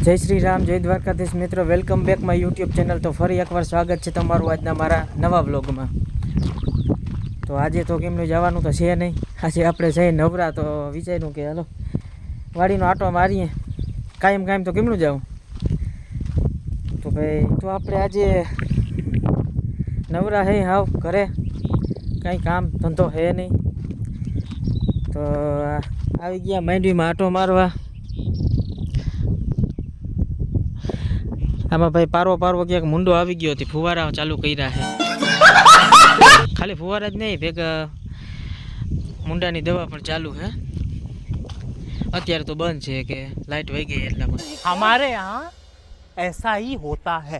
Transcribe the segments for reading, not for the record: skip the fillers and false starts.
जय श्री राम, जय द्वारकाधीश। मित्रों, welcome back my YouTube channel. तो फरी एक बार स्वागत है तमारू आजना मारा नवा व्लॉग में। तो आज तो केमनु जवानुं तो छे नहीं, आज आपणे छे नवरा। तो विचार्युं के हालो वाड़ीनो आटो मारीए। कायम कायम तो केमनु जाऊं। तो भाई तो आपणे आज नवरा है हाव घरे, कई काम धंधो है नहीं। तो આવી ગયા માંડવીમાં આટો મારવા। આમાં ભાઈ પારવો પારવો ક્યાંક મુંડો આવી ગયો હતી, ફુવારા ચાલુ કર્યા છે। ખાલી ફુવારા જ નહીં, ભેગા મુંડાની દવા પણ ચાલુ છે। અત્યારે તો બંધ છે કે લાઇટ વહી ગઈ એટલામાં। हमारे यहाँ ऐसा ही होता है।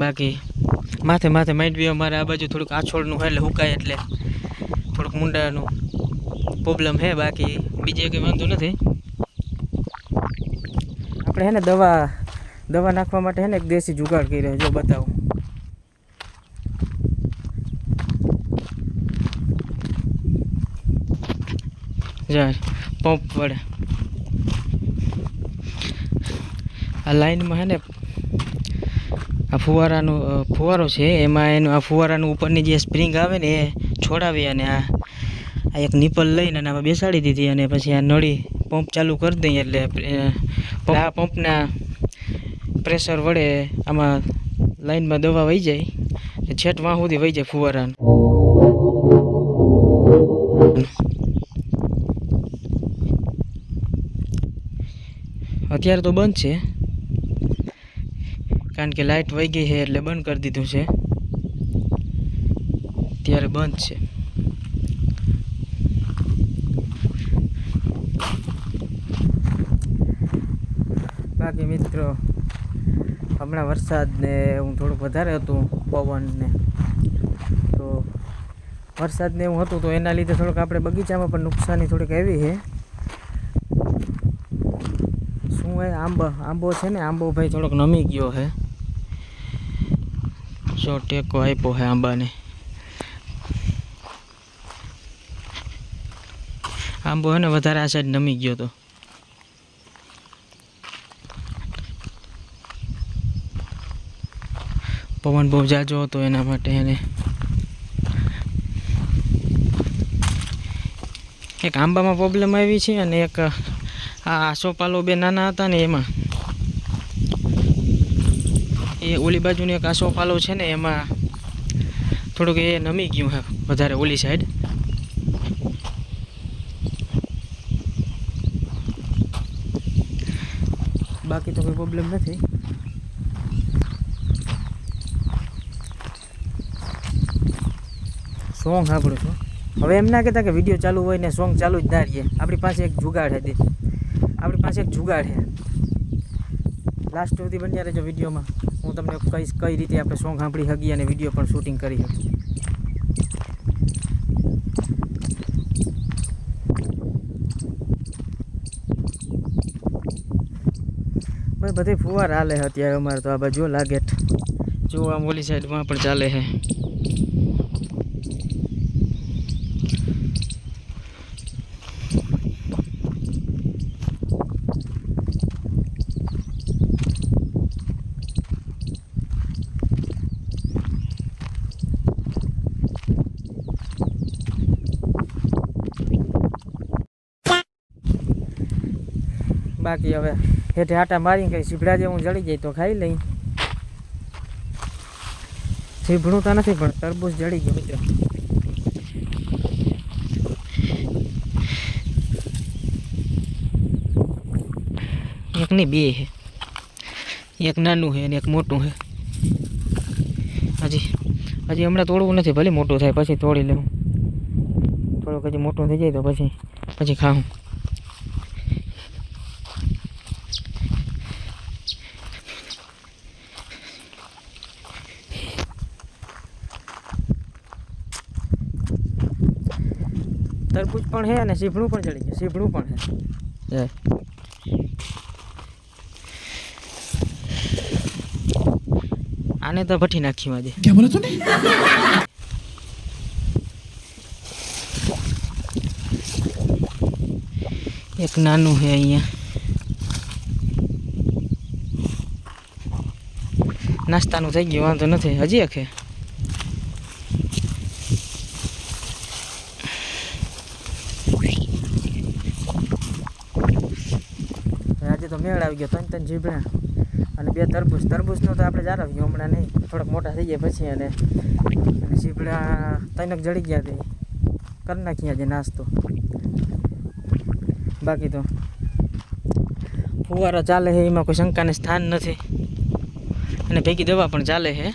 બાકી માથે માથે માંડવી અમારે આ બાજુ થોડુંક આછોડનું છે એટલે હુકાય એટલે થોડુંક મુંડાનું પ્રોબ્લેમ છે। બાકી બીજે કંઈ વાંધો નથી। આપણે હે ને દવા નાખવા માટે હે ને એક દેશી જુગાડ કર્યો, જો બતાવું। જા પંપ વડે આ લાઈનમાં હે ને આ ફુવારો છે, એમાં એનું આ ફુવારાનું ઉપરની જે સ્પ્રિંગ આવે ને એ છોડાવી અને આ એક નિપલ લઈને આમાં બેસાડી દીધી અને પછી આ નળી પંપ ચાલુ કરી દઈએ એટલે આ પંપના પ્રેશર વડે આમાં લાઈનમાં દવા વહી જાય, છેટ વાં સુધી વહી જાય ફુવારાનું। અત્યારે તો બંધ છે કારણ કે લાઇટ વહી ગઈ છે એટલે બંધ કરી દીધું છે। અત્યારે બંધ છે। બાકી મિત્રો હમણાં વરસાદ ને એવું થોડુંક વધારે હતું, પવન ને, તો વરસાદ ને એવું હતું તો એના લીધે થોડુંક આપણે બગીચામાં પણ નુકસાની થોડીક આવી છે। શું હે, આંબો છે ને, આંબો ભાઈ થોડોક નમી ગયો છે। જો ટેકો આપ્યો છે આંબાને, આંબો હે ને વધારે આ સાઈડ નમી ગયો તો પવન બહુ જાજો હતો એના માટે એને એક આંબામાં પ્રોબ્લેમ આવી છે અને એક આ આસોપાલો બે નાના હતા ને એમાં એ ઓલી બાજુની એક આસોપાલો છે ને એમાં થોડુંક એ નમી ગયું છે વધારે ઓલી સાઈડ। બાકી તો કોઈ પ્રોબ્લેમ નથી। સોંગ સાંભળું છું। હવે એમ ના કહેતા કે વિડીયો ચાલુ હોય ને સોંગ ચાલુ જ ના રહીએ। આપણી પાસે એક જુગાડ છે, લાસ્ટ સુધી બન્યા રહેજો વિડીયોમાં। હું તમને કહીશ કઈ રીતે આપણે સોંગ સાંભળી શકીએ અને વિડીયો પણ શૂટિંગ કરી શકીએ। બસ બધે ફુવારા હાલે છે અત્યારે અમારે તો। આ બાજુ લાગે જો આમ ઓલી સાઈડમાં પણ ચાલે છે। બાકી હવે હેઠે આટા મારી કંઈ સીભડા જેવું જળી જાય તો ખાઈ લઈ। સીભડું તો નથી પણ તરબૂચ જળી ગયું મિત્રો। એક નહીં બે છે, એક નાનું છે અને એક મોટું છે। હજી હમણાં તોડવું નથી, ભલે મોટું થાય પછી તોડી લેવું। થોડુંક હજી મોટું થઈ જાય તો પછી ખાવું। તરબૂચ પણ છે અને સીભડું પણ ચડી ગયું, સીભડું પણ છે। આને તો ભઠ્ઠી નાખી માં દે। क्या बोला तूने? એક નાનું છે અહીંયા. નાસ્તાનું થઈ ગયું, વાંધો નથી. હજી એક છે. આજે તો મેળ આવી ગયો. 3 જીભડા અને 2 તરબૂચ. તરબૂચનું તો આપણે જાળવ્યું હમણાં નહીં, થોડાક મોટા થઈ ગયા પછી. અને જીભડા 3 જડી ગયા તે કરી નાખી આજે નાસ્તો. બાકી તો ફુવારા ચાલે છે, એમાં કોઈ શંકાને સ્થાન નથી. અને ભેગી દવા પણ ચાલે છે.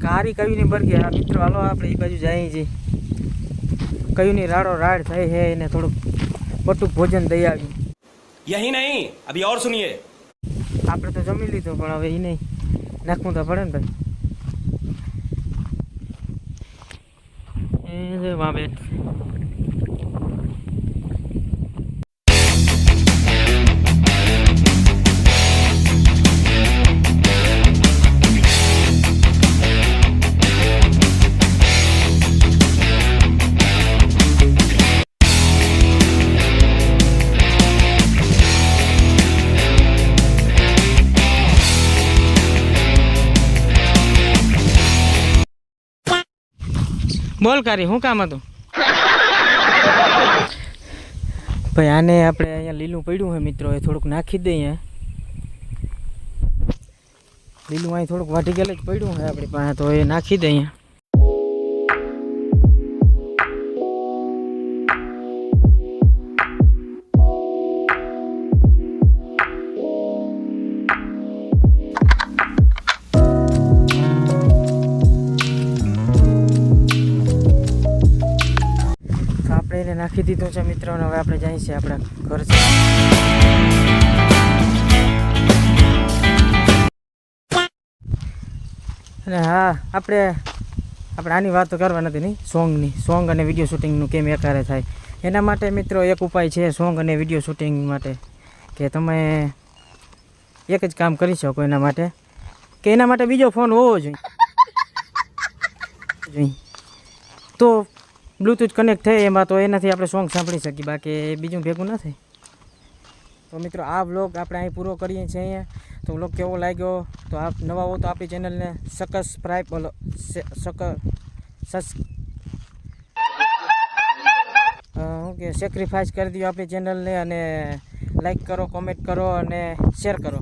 કારી કયુંની બરગી. આ મિત્રો હાલો આપણે એ બાજુ જઈએ છીએ. કયુંની રાડો રાડ થઈ છે એને થોડુંક બટુક ભોજન દઈ આવી. यही नहीं अभी और सुनिए. આપણે તો જમી લીધું પણ હવે એ નહીં નાખવું તો પડે ને ભાઈ. એ વાહ બેટ. બોલ કારી, શું કામ હતું? ભાઈ આને આપણે અહીંયા લીલું પડ્યું છે મિત્રો, એ થોડુંક નાખી દઈએ. લીલું અહીં થોડુંક વાટી ગયેલ જ પડ્યું છે આપણી પાસે, તો એ નાખી દઈએ. એને નાખી દીધું છે મિત્રો. અને હવે આપણે જઈએ છીએ આપણા ઘર છે. અને હા, આપણે આની વાત તો કરવા નથી નહીં, સોંગ અને વિડીયો શૂટિંગનું કેમ એકારે થાય એના માટે મિત્રો એક ઉપાય છે સોંગ અને વિડીયો શૂટિંગ માટે, કે તમે એક જ કામ કરી શકો એના માટે, કે એના માટે બીજો ફોન હોવો જોઈએ. તો બ્લૂટૂથ કનેક્ટ થાય એમાં, તો એનાથી આપણે સોંગ સાંભળી શકીએ, બાકી બીજું ભેગું ન થાય. તો મિત્રો આ વ્લોગ આપણે અહીં પૂરો કરીએ છીએ અહીંયા. તો વ્લોગ કેવો લાગ્યો, તો આપ નવા હો તો આપણી ચેનલને સબસ્ક્રાઈબ ઓકે સેક્રિફાઈસ કરી દો આપણી ચેનલને, અને લાઈક કરો, કોમેન્ટ કરો અને શેર કરો.